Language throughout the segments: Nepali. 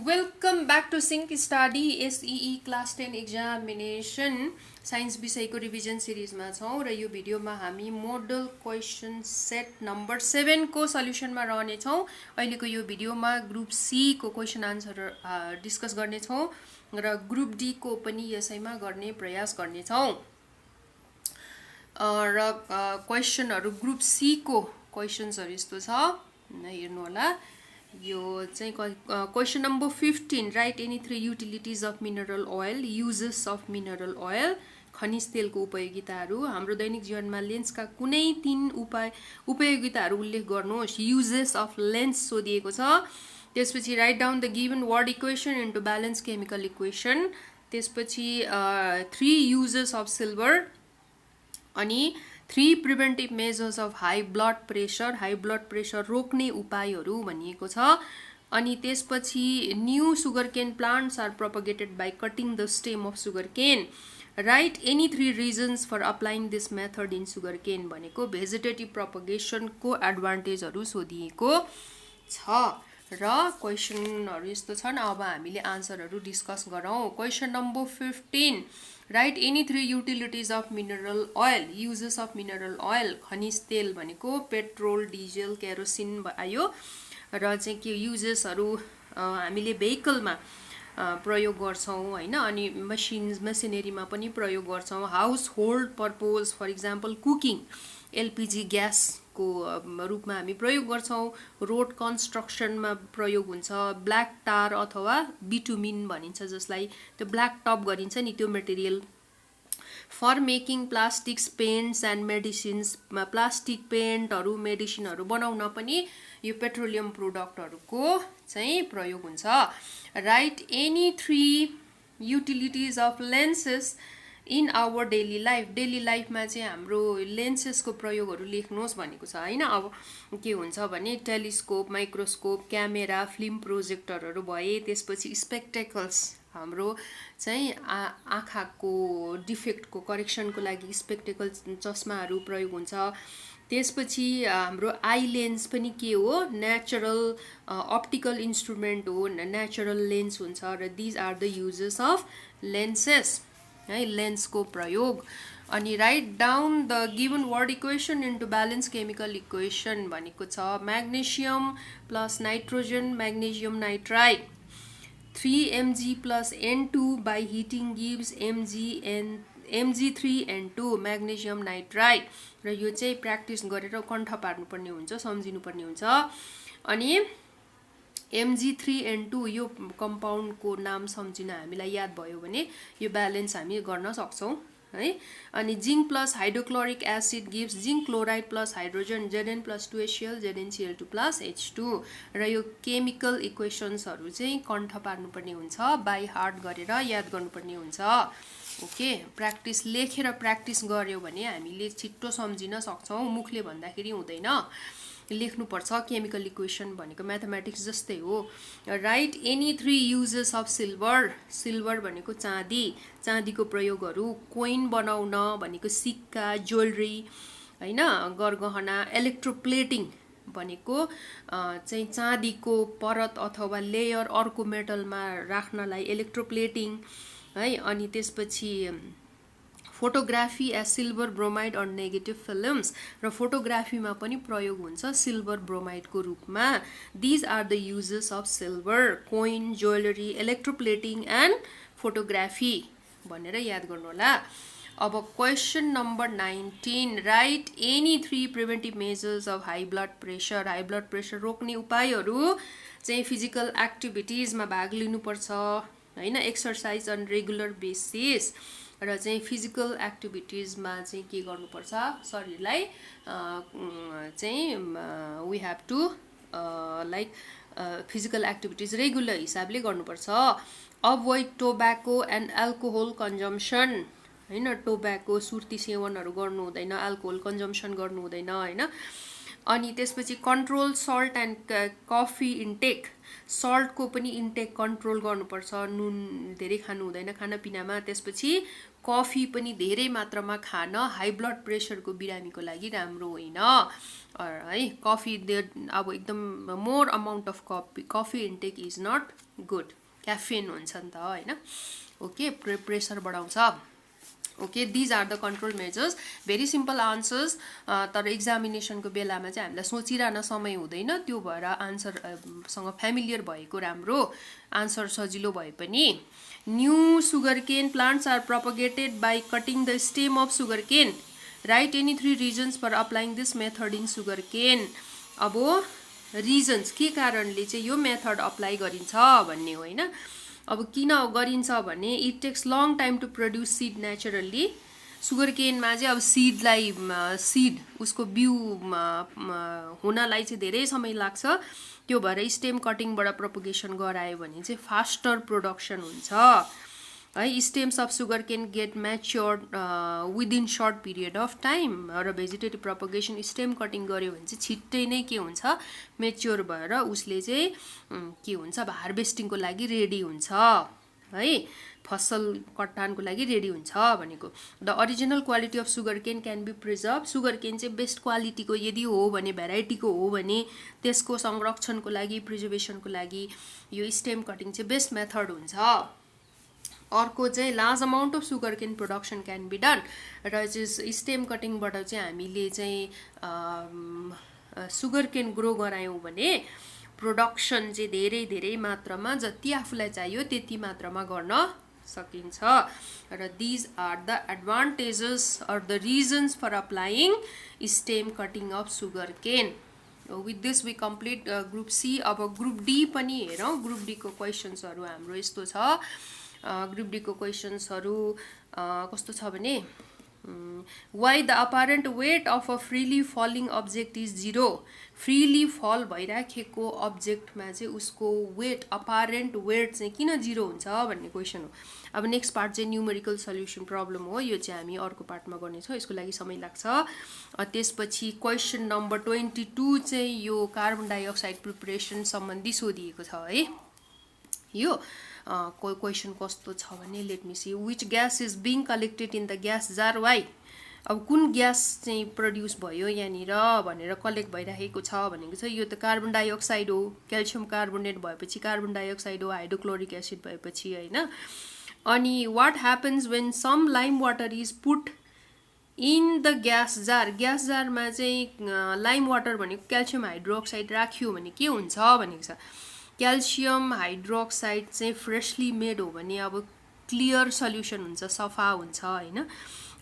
Welcome back to Sync Study SE class 10 examination science विषयको रिभिजन सिरिजमा छौँ र यो भिडियोमा हामी मोडल क्वेसन सेट नम्बर 7 को सल्युसनमा रहनेछौँ। अहिलेको यो भिडियोमा ग्रुप सी को क्वेसन आन्सर डिस्कस गर्नेछौँ र ग्रुप डी को पनि यसैमा गर्ने प्रयास गर्नेछौँ। र क्वेसनहरू ग्रुप सी को क्वेसन्सहरू यस्तो छ, हेर्नु होला। यो चाहिँ question number 15, write any 3 utilities of mineral oil, uses of mineral oil, खनिज तेलको उपयोगिताहरू। हाम्रो दैनिक जीवनमा लेन्सका कुनै 3 उपयोगिताहरू उल्लेख गर्नुहोस्। युजेस अफ लेन्स सोधिएको छ। त्यसपछि write down the given word equation into balance chemical equation. त्यसपछि 3 युजेस अफ सिल्भर, अनि 3 preventive measures of high blood pressure रोक्ने उपायहरू भनिएको छ। अनि त्यसपछि new sugar cane plants are propagated by cutting the stem of sugar cane. Write any 3 reasons for applying this method in sugar cane भनेको भेजिटेटिभ प्रोपगेसनको एडभान्टेजहरू सोधिएको छ। र क्वेसनहरू यस्तो छन्। अब हामीले आन्सरहरू डिस्कस गरौँ। Question number 15, write any 3 utilities of mineral oil, uses of mineral oil. खनिज तेल भनेको पेट्रोल, डिजल, केरोसिन आयो। र चाहिँ के युजेसहरू हामीले भेहिकलमा प्रयोग गर्छौँ हैन, अनि मसिनरीमा पनि प्रयोग गर्छौँ। Household purpose, for example cooking, LPG ग्यासको रूपमा हामी प्रयोग गर्छौँ। रोड कन्स्ट्रक्सनमा प्रयोग हुन्छ। ब्ल्याक टार अथवा बिटुमिन भनिन्छ जसलाई, त्यो ब्ल्याक टप गरिन्छ नि त्यो material. For making plastics, paints and medicines, plastic पेन्टहरू मेडिसिनहरू बनाउन पनि यो पेट्रोलियम प्रोडक्टहरूको चाहिँ प्रयोग हुन्छ। Write any 3 utilities of lenses in our daily life, daily लाइफमा चाहिँ हाम्रो लेन्सेसको प्रयोगहरू लेख्नुहोस् भनेको छ हैन। अब के हुन्छ भने टेलिस्कोप, माइक्रोस्कोप, क्यामेरा, फिल्म प्रोजेक्टरहरू भए। त्यसपछि स्पेक्टेकल्स, हाम्रो चाहिँ आँखाको डिफेक्टको करेक्सनको लागि स्पेक्टेकल चस्माहरू प्रयोग हुन्छ। त्यसपछि हाम्रो आई लेन्स पनि के हो, नेचुरल अप्टिकल इन्स्ट्रुमेन्ट हो, नेचुरल लेन्स हुन्छ। र these are the uses of lenses है, लेन्सको प्रयोग। अनि write down the given word equation into balance chemical equation भनेको छ magnesium plus nitrogen, magnesium nitride, 3 mg plus N2 by heating gives Mg3N2, magnesium nitride. र यो चाहिँ प्र्याक्टिस गरेर कण्ठ पार्नुपर्ने हुन्छ, सम्झिनुपर्ने हुन्छ। अनि Mg3N2 यो कम्पाउन्डको नाम सम्झिन हामीलाई याद भयो भने यो ब्यालेन्स हामी गर्न सक्छौँ है। अनि zinc plus hydrochloric acid gives zinc chloride plus hydrogen, Zn plus 2HCl, ZnCl2 plus H2। र यो केमिकल इक्वेसन्सहरू चाहिँ कण्ठ पार्नुपर्ने हुन्छ, बाई हार्ट गरेर याद गर्नुपर्ने हुन्छ। ओके, प्र्याक्टिस लेखेर प्र्याक्टिस गऱ्यो भने हामीले छिट्टो सम्झिन सक्छौँ, मुखले भन्दाखेरि हुँदैन, लेख्नुपर्छ। केमिकल इक्वेसन भनेको म्याथमेटिक्स जस्तै हो। Right any 3 uses of silver, silver भनेको चाँदी, चाँदीको प्रयोगहरू। कोइन बनाउन भनेको सिक्का, ज्वेलरी हैन, गरगहना। इलेक्ट्रोप्लेटिङ भनेको चाहिँ चाँदीको परत अथवा लेयर अर्को मेटलमा राख्नलाई इलेक्ट्रोप्लेटिङ है। अनि त्यसपछि photography as silver bromide on negative films, र फोटोग्राफीमा पनि प्रयोग हुन्छ सिल्भर ब्रोमाइडको रूपमा। These are the uses of silver, coin, jewellery, electroplating and photography भनेर याद गर्नु होला। अब question number 19, write any 3 preventive measures of high blood pressure, high blood pressure रोक्ने उपायहरू चाहिँ फिजिकल एक्टिभिटिजमा भाग लिनुपर्छ हैन, एक्सर्साइज अन रेगुलर बेसिस। र चाहिँ फिजिकल एक्टिभिटिजमा चाहिँ के गर्नुपर्छ, शरीरलाई चाहिँ we have to like physical activities regular हिसाबले गर्नुपर्छ। Avoid tobacco and alcohol consumption हैन, टोब्याको सुर्ती सेवनहरू गर्नु हुँदैन, एल्कोहोल कन्जम्सन गर्नु हुँदैन हैन। अनि त्यसपछि control salt and coffee intake, सल्टको पनि इन्टेक कन्ट्रोल गर्नुपर्छ, नुन धेरै खानु हुँदैन खानापिनामा। त्यसपछि कफी पनि धेरै मात्रामा खान हाई ब्लड प्रेसरको बिरामीको लागि राम्रो होइन है। कफी अब एकदम more amount of coffee intake is not good, caffeine हुन्छ नि त होइन। ओके, प्रेसर बढाउँछ। Okay, these are the control measures, very simple answers. तर एक्जामिनेसनको बेलामा चाहिँ हामीलाई सोचिरहन समय हुँदैन, त्यो भएर आन्सरसँग फ्यामिलियर भएको राम्रो, आन्सर सजिलो भए पनि। New sugarcane plants are propagated by cutting the stem of sugarcane, write any 3 reasons for applying this method in sugarcane. अब रिजन्स के कारणले चाहिँ यो मेथड अप्लाई गरिन्छ भन्ने हो होइन। अब किन गरिन्छ भने it takes long time to produce seed naturally. Sugar केनमा चाहिँ अब सिड उसको बिउ हुनलाई चाहिँ धेरै समय लाग्छ, त्यो भएर स्टेम कटिङबाट प्रोपगेसन गरायो भने चाहिँ फास्टर प्रोडक्सन हुन्छ है। Stems of sugar cane get matured within short period of time, र भेजिटेटिभ प्रोपगेसन स्टेम कटिङ गऱ्यो भने चाहिँ छिट्टै नै के हुन्छ, मेच्योर भएर उसले चाहिँ के हुन्छ, अब हार्भेस्टिङको लागि रेडी हुन्छ है, फसल कटानको लागि रेडी हुन्छ भनेको। The original quality of sugar cane can be preserve, sugar cane चाहिँ बेस्ट क्वालिटीको यदि हो भने, भेराइटीको हो भने त्यसको संरक्षणको लागि, प्रिजर्भेसनको लागि यो स्टेम कटिङ चाहिँ बेस्ट मेथड हुन्छ। अर्को चाहिँ large amount of sugar cane production can be done, र चाहिँ स्टेम कटिङबाट चाहिँ हामीले चाहिँ सुगर केन ग्रो गरायौँ भने प्रोडक्सन चाहिँ धेरै धेरै मात्रामा जति आफूलाई चाहियो त्यति मात्रामा गर्न सकिन्छ। र these are the advantages or the reasons for applying stem cutting of sugar cane. With this we complete group C. अब ग्रुप डी पनि हेरौँ। ग्रुप डी को क्वेसन्सहरू हाम्रो यस्तो छ। ग्रुप डी को क्वेसन्सहरू कस्तो छ भने why the apparent weight of a freely falling object is 0। Freely fall भइराखेको अब्जेक्टमा चाहिँ उसको वेट, अपारेन्ट वेट चाहिँ किन 0 हुन्छ भन्ने क्वेसन हो। अब नेक्स्ट पार्ट चाहिँ न्युमेरिकल सल्युसन प्रब्लम हो, यो चाहिँ हामी अर्को पार्टमा गर्नेछौँ, यसको लागि समय लाग्छ। त्यसपछि क्वेसन नम्बर 22 चाहिँ यो कार्बन डाइअक्साइड प्रिपरेसन सम्बन्धी सोधिएको छ है। यो क्वेसन कस्तो छ भने let me see, which gas is being collected in the gas jar why. अब कुन ग्यास चाहिँ प्रड्युस भयो यहाँनिर भनेर कलेक्ट भइरहेको छ भनेको छ। यो त कार्बन डाइअक्साइड हो, क्याल्सियम कार्बोनेट भएपछि कार्बन डाइअक्साइड हो, हाइड्रोक्लोरिक एसिड भएपछि होइन। अनि what happens when some lime water is put in the gas jar. Gas जारमा चाहिँ लाइम वाटर भनेको क्याल्सियम हाइड्रोक्साइड राख्यो भने के हुन्छ भनेको छ। क्याल्सियम हाइड्रोक्साइड चाहिँ फ्रेसली मेड हो भने अब क्लियर सल्युसन हुन्छ, सफा हुन्छ होइन।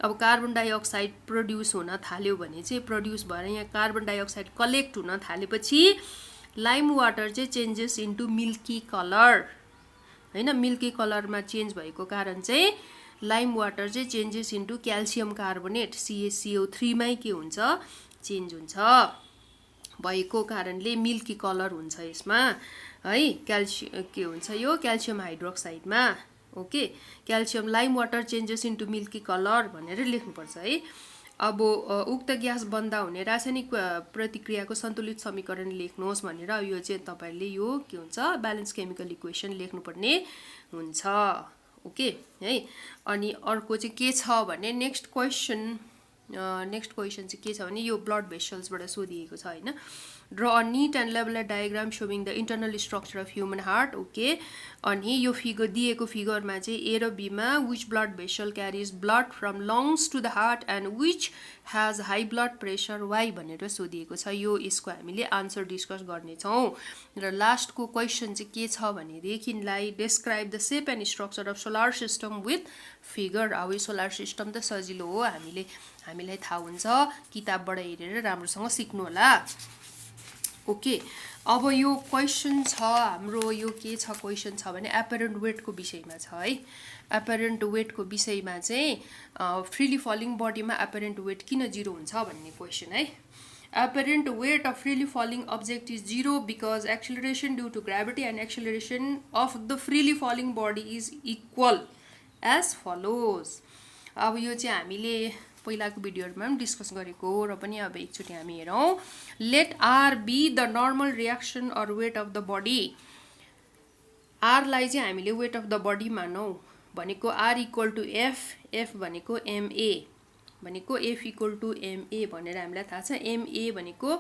अब कार्बन डाइअक्साइड प्रड्युस हुन थाल्यो भने चाहिँ प्रड्युस भएर यहाँ कार्बन डाइअक्साइड कलेक्ट हुन थालेपछि लाइम वाटर चाहिँ चेन्जेस इन्टु मिल्की कलर होइन। मिल्की कलरमा चेन्ज भएको कारण चाहिँ लाइम वाटर चाहिँ changes into calcium carbonate CaCO3 मै के हुन्छ, चेन्ज हुन्छ भएको कारणले मिल्की कलर हुन्छ यसमा है। क्याल्सियम के हुन्छ यो क्याल्सियम हाइड्रोक्साइडमा। Okay, calcium lime water changes into milky colour भनेर लेख्नुपर्छ है। अब उक्त ग्यास बन्दा हुने रासायनिक प्रतिक्रियाको सन्तुलित समीकरण लेख्नुहोस् भनेर यो चाहिँ तपाईले यो के हुन्छ, ब्यालेन्स केमिकल इक्वेसन लेख्नुपर्ने हुन्छ। ओके है। अनि अर्को चाहिँ के छ भने नेक्स्ट क्वेसन चाहिँ के छ भने यो ब्लड भेसल्सबाट सोधिएको छ होइन। Draw a neat and labelled diagram showing the internal structure of human heart. Okay, अनि यो फिगर दिएको फिगरमा चाहिँ ए र बीमा which blood vessel carries blood from lungs to the heart and which has high blood pressure why भनेर सोधिएको छ। यो यसको हामीले आन्सर डिस्कस गर्नेछौँ। र लास्टको क्वेसन चाहिँ के छ भनेदेखिलाई describe the shape and structure of solar system with figure. अब यो सोलर सिस्टम त सजिलो हो, हामीलाई थाहा हुन्छ, किताबबाट हेरेर राम्रोसँग सिक्नु होला। ओके, अब यो क्वेसन छ हाम्रो, यो के छ क्वेसन छ भने एपरेन्ट वेटको विषयमा छ है। एपरेन्ट वेटको विषयमा चाहिँ फ्रिली फलिङ बडीमा एपरेन्ट वेट किन 0 हुन्छ भन्ने क्वेसन है। Apparent weight of freely falling object is 0 because acceleration due to gravity and acceleration of the freely falling body is equal as follows. अब यो चाहिँ हामीले पहिलाको भिडियोहरुमा पनि डिस्कस गरेको र पनि अब एकचोटि हामी हेरौँ। Let R be the normal reaction or weight of the body. R लाई चाहिँ हामीले वेट अफ द बडी मानौँ भनेको R equal to F, F भनेको एमए भनेको एफ इक्वल टु एमए भनेर हामीलाई थाहा छ। एमए भनेको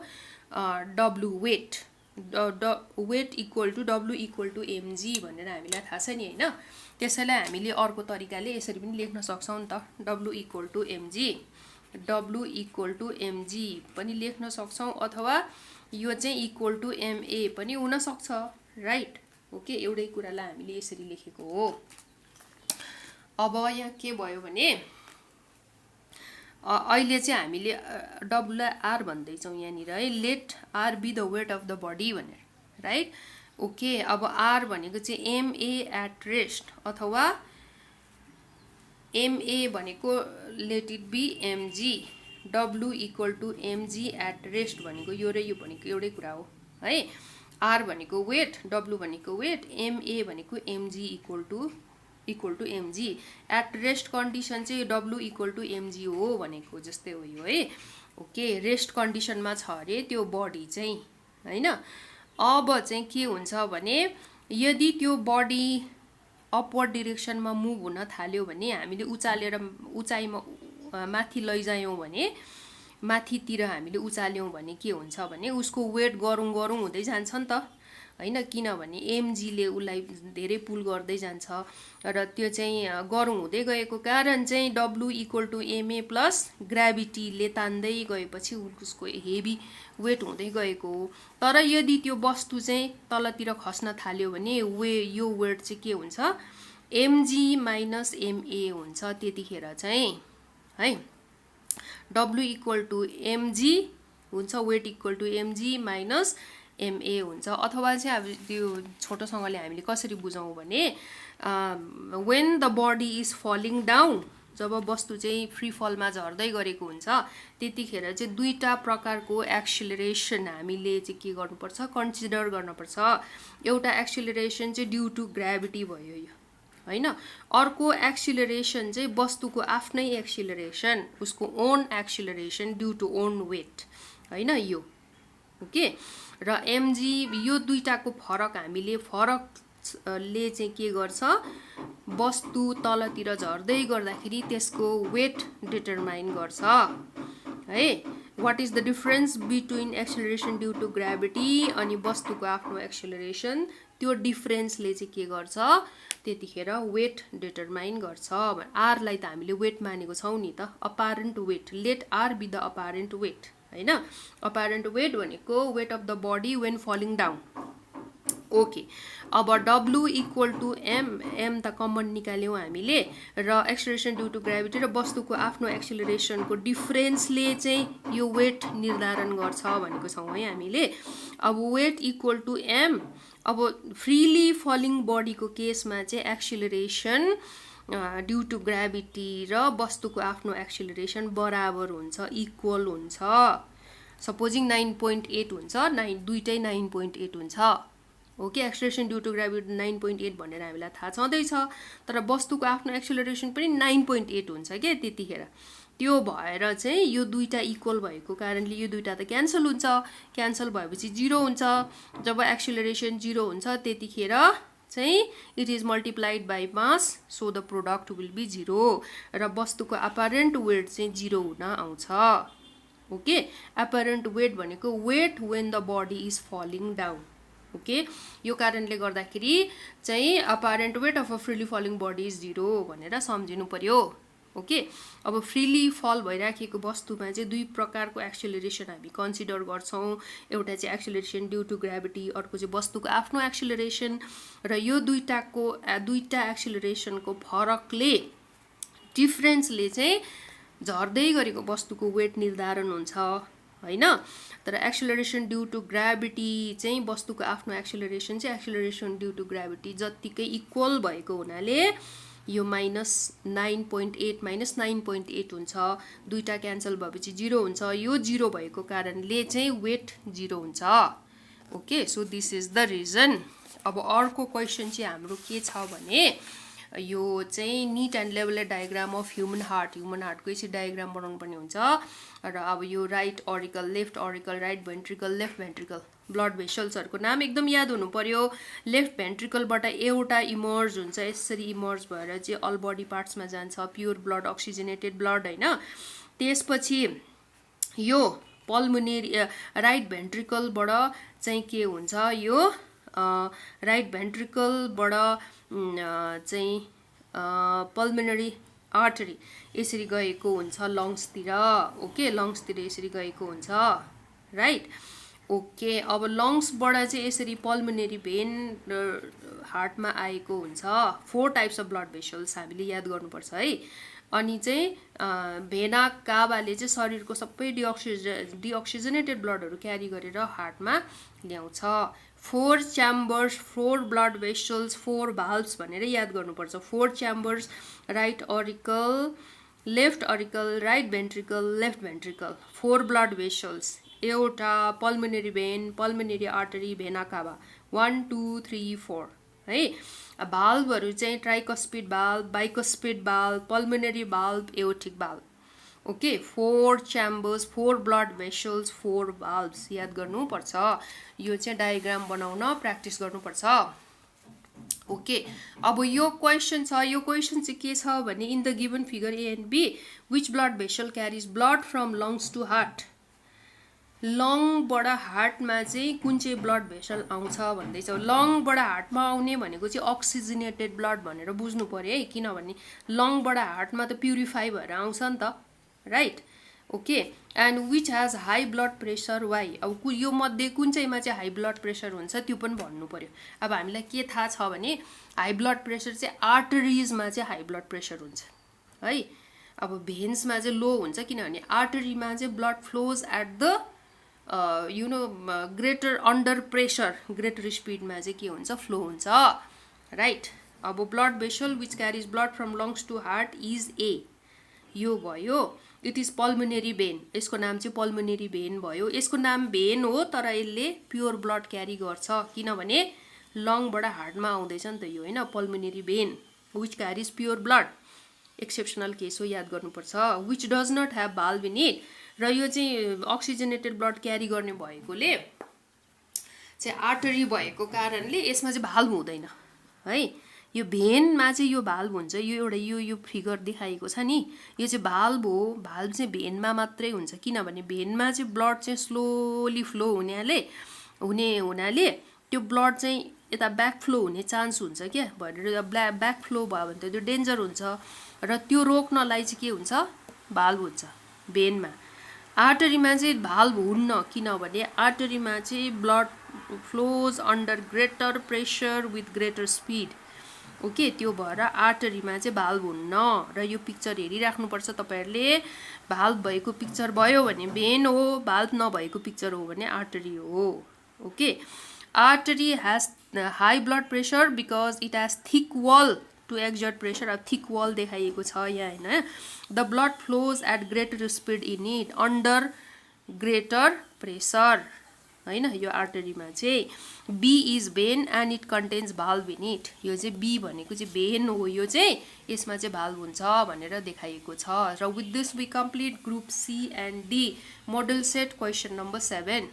W weight, weight equal to W equal to MG भनेर हामीलाई थाहा छ नि होइन। त्यसैलाई हामीले अर्को तरिकाले यसरी पनि लेख्न सक्छौँ नि त, W equal to MG, W equal to MG पनि लेख्न सक्छौँ, अथवा यो चाहिँ इक्वल टु एमए पनि हुनसक्छ, राइट। ओके, एउटै कुरालाई हामीले यसरी लेखेको हो। अब यहाँ के भयो भने अहिले चाहिँ हामीले डब्लुलाई आर भन्दैछौँ यहाँनिर है, let R be the weight of the body भनेर, राइट। ओके, अब आर भनेको चाहिँ एमए एट रेस्ट, अथवा एमए भनेको let it be MG, W equal to MG at rest भनेको यो र यो भनेको एउटै कुरा हो है। आर भनेको वेट, डब्लु भनेको वेट, एमए भनेको MG equal to MG. At rest condition चाहिँ डब्लु इक्वल टु एमजी हो भनेको जस्तै हो यो है। ओके, रेस्ट कन्डिसनमा छ अरे त्यो बडी चाहिँ होइन। अब चाहिँ के हुन्छ भने यदि त्यो बडी अपवर्ड डिरेक्सनमा मुभ हुन थाल्यो भने, हामीले उचालेर उचाइमा माथि लैजायौँ भने, माथितिर हामीले उचाल्यौँ भने के हुन्छ भने उसको वेट गरौँ गरौँ हुँदै जान्छ नि त होइन, किनभने एमजीले उसलाई धेरै पुल गर्दै जान्छ र त्यो चाहिँ गरौँ हुँदै गएको कारण चाहिँ W equal to M A plus ग्राभिटीले तान्दै गएपछि उसको हेभी वेट हुँदै गएको हो। तर यदि त्यो वस्तु चाहिँ तलतिर खस्न थाल्यो भने यो वेट चाहिँ के हुन्छ, एमजी माइनस एमए हुन्छ। त्यतिखेर चाहिँ है डब्लु इक्वल टु एमजी हुन्छ, weight equal to MG minus MA हुन्छ। अथवा चाहिँ अब त्यो छोटोसँगले हामीले कसरी बुझौँ भने when the body is falling down, जब वस्तु चाहिँ फ्री फलमा झर्दै गरेको हुन्छ त्यतिखेर चाहिँ दुईटा प्रकारको एक्सिलरेसन हामीले चाहिँ के गर्नुपर्छ, कन्सिडर गर्नुपर्छ। एउटा एक्सिलरेसन चाहिँ ड्यू टु ग्राभिटी भयो यो होइन, अर्को एक्सिलरेसन चाहिँ वस्तुको आफ्नै एक्सिलरेसन, उसको own acceleration due to own weight होइन यो। ओके, र एमजी यो दुईटाको फरक हामीले फरकले चाहिँ के गर्छ, वस्तु तलतिर झर्दै गर्दाखेरि त्यसको वेट डिटरमाइन गर्छ है। What is the difference between acceleration due to gravity अनि वस्तुको आफ्नो एक्सिलरेसन, त्यो डिफरेन्सले चाहिँ के गर्छ त्यतिखेर वेट डिटरमाइन गर्छ। आरलाई त हामीले वेट मानेको छौँ नि त, apparent weight, let R be the apparent weight होइन। अपारेन्ट वेट भनेको weight of the body when falling down. Okay, अब W equal to M, M त कमन निकाल्यौँ हामीले, र एक्सिलरेसन ड्यू टु ग्राभिटी र वस्तुको आफ्नो एक्सिलरेसनको डिफरेन्सले चाहिँ यो वेट निर्धारण गर्छ भनेको छौँ है हामीले। अब वेट इक्वल टु एम, अब फ्रिली फलिङ बडीको केसमा चाहिँ एक्सिलरेसन ड्यू टु ग्राभिटी र वस्तुको आफ्नो एक्सिलरेसन बराबर हुन्छ, इक्वल हुन्छ। सपोजिङ 9.8 हुन्छ, दुइटै 9.8 हुन्छ। Okay, acceleration due to gravity 9.8 भनेर हामीलाई थाहा छँदैछ, तर वस्तुको आफ्नो एक्सिलरेसन पनि 9.8 हुन्छ क्या त्यतिखेर। त्यो भएर चाहिँ यो दुईटा इक्वल भएको कारणले यो दुईटा त क्यान्सल हुन्छ, क्यान्सल भएपछि 0 हुन्छ। जब एक्सिलरेसन 0 हुन्छ त्यतिखेर चाहिँ it is multiplied by mass, so the product will be 0 र वस्तुको अपारेन्ट वेट चाहिँ 0 हुन आउँछ। ओके, अपारेन्ट वेट भनेको weight when the body is falling down. Okay, यो कारणले गर्दाखेरि चाहिँ apparent weight of a freely falling body is 0 भनेर सम्झिनु पर्यो। ओके, अब फ्रिली फल भइराखेको वस्तुमा चाहिँ दुई प्रकारको एक्सिलरेसन हामी कन्सिडर गर्छौँ। एउटा चाहिँ एक्सिलरेसन ड्यू टु ग्राभिटी, अर्को चाहिँ वस्तुको आफ्नो एक्सिलरेसन, र यो दुईटा एक्सिलरेसनको फरकले, डिफरेन्सले चाहिँ झर्दै गरेको वस्तुको वेट निर्धारण हुन्छ होइन। तर एक्सिलरेसन ड्यू टु ग्राभिटी चाहिँ वस्तुको आफ्नो एक्सिलरेसन चाहिँ एक्सिलरेसन ड्यू टु ग्राभिटी जत्तिकै इक्वल भएको हुनाले यो माइनस 9.8 माइनस 9.8 हुन्छ, दुईटा क्यान्सल भएपछि 0 हुन्छ। यो 0 भएको कारणले चाहिँ वेट 0 हुन्छ। Okay, so this is the reason. अब अर्को क्वेसन चाहिँ हाम्रो के छ भने यो चाहिँ neat and level diagram of human हार्टको चाहिँ डायग्राम बनाउनु पर्ने हुन्छ। र अब यो right auricle, left auricle, right ventricle, left ventricle blood भेसल्सहरुको नाम एकदम याद हुनु पर्यो लेफ्ट भेन्ट्रिकलबाट एउटा इमर्ज हुन्छ यसरी इमर्ज भएर चाहिँ अल बडी पार्ट्समा जान्छ प्योर ब्लड अक्सिजनेटेड ब्लड हैन त्यसपछि यो पल्मोनेरी राइट भेन्ट्रिकलबाट चाहिँ के हुन्छ यो राइट भेन्ट्रिकलबाट चाहिँ पल्मोनरी आर्टरी यसरी गएको हुन्छ लङ्सतिर ओके लङ्सतिर यसरी गएको हुन्छ राइट ओके अब लङ्सबाट चाहिँ यसरी पल्मोनरी भेन हार्टमा आएको हुन्छ 4 टाइप्स अफ ब्लड भेसल्स हामीले याद गर्नुपर्छ है अनि चाहिँ भेना काभाले चाहिँ शरीरको सबै डिअक्सिजनेटेड ब्लडहरू क्यारी गरेर हार्टमा ल्याउँछ 4 च्याम्बर्स 4 ब्लड भेसल्स 4 भाल्भ्स भनेर याद गर्नुपर्छ 4 chambers right auricle left auricle right ventricle left ventricle 4 blood vessels एउटा pulmonary vein pulmonary artery vena cava 1 2 3 4 है भाल्भहरू चाहिँ tricuspid valve bicuspid valve pulmonary valve aortic valve okay 4 chambers 4 blood vessels 4 valves याद गर्नुपर्छ यो चाहिँ डायग्राम बनाउन प्र्याक्टिस गर्नुपर्छ ओके अब यो क्वेशन छ यो क्वेशन चाहिँ के छ भने in the given figure A and B which blood vessel carries blood from lungs to heart लङबाट हार्टमा चाहिँ कुन चाहिँ ब्लड भेसल आउँछ भन्दैछ लङबाट हार्टमा आउने भनेको चाहिँ अक्सिजनेटेड ब्लड भनेर बुझ्नु पर्यो है किनभने लङबाट हार्टमा त प्युरिफाई भएर आउँछ नि त right okay and which has high blood pressure why अब यो मध्ये कुन चाहिँमा चाहिँ हाई ब्लड प्रेसर हुन्छ त्यो पनि भन्नु पर्यो अब हामीलाई के थाहा छ भने हाई ब्लड प्रेसर चाहिँ आर्टरिजमा चाहिँ हाई ब्लड प्रेसर हुन्छ है अब भेन्समा चाहिँ लो हुन्छ किनभने आर्टरीमा चाहिँ blood flows at the you know greater under pressure greater स्पिडमा चाहिँ के हुन्छ फ्लो हुन्छ राइट अब blood vessel which carries blood from lungs to heart is A यो भयो इट इज पल्मोनेरी भेन यसको नाम चाहिँ पल्मोनेरी भेन भयो यसको नाम भेन हो तर यसले प्योर ब्लड क्यारी गर्छ किनभने लङबाट हार्टमा आउँदैछ नि त यो होइन pulmonary vein which carries pure blood exceptional case हो याद गर्नुपर्छ which does not have valve in it र यो चाहिँ अक्सिजनेटेड ब्लड क्यारी गर्ने भएकोले चाहिँ आर्टरी भएको कारणले यसमा चाहिँ भाल्भ हुँदैन है यो भेनमा चाहिँ यो भाल्भ हुन्छ यो एउटा यो फिगर देखाएको छ नि यो चाहिँ भाल्भ हो भाल्भ चाहिँ भेनमा मात्रै हुन्छ किनभने भेनमा चाहिँ ब्लड चाहिँ स्लोली फ्लो हुनाले त्यो ब्लड चाहिँ यता ब्याक फ्लो हुने चान्स हुन्छ क्या भनेर ब्याक फ्लो भयो भने त त्यो डेन्जर हुन्छ र त्यो रोक्नलाई चाहिँ के हुन्छ भाल्भ हुन्छ भेनमा आर्टरीमा चाहिँ भाल्भ हुन्न किनभने आर्टरीमा चाहिँ blood flows under greater pressure with greater speed okay त्यो भएर आर्टरीमा चाहिँ भाल्भ हुन्न र यो पिक्चर हेरिराख्नुपर्छ तपाईहरुले भाल्भ भएको पिक्चर भयो भने भेन हो भाल्भ नभएको पिक्चर हो भने आर्टरी हो okay artery has high blood pressure because it has thick wall to exert pressure अब थिक वल देखाइएको छ यहाँ हैन the blood flows at greater speed in it under greater pressure हैन यो आर्टरीमा चाहिँ B is vein and it contains valve in it यो चाहिँ बी भनेको चाहिँ भेन हो यो चाहिँ यसमा चाहिँ भाल्भ हुन्छ भनेर देखाइएको छ र with this we complete group C and D model set question number 7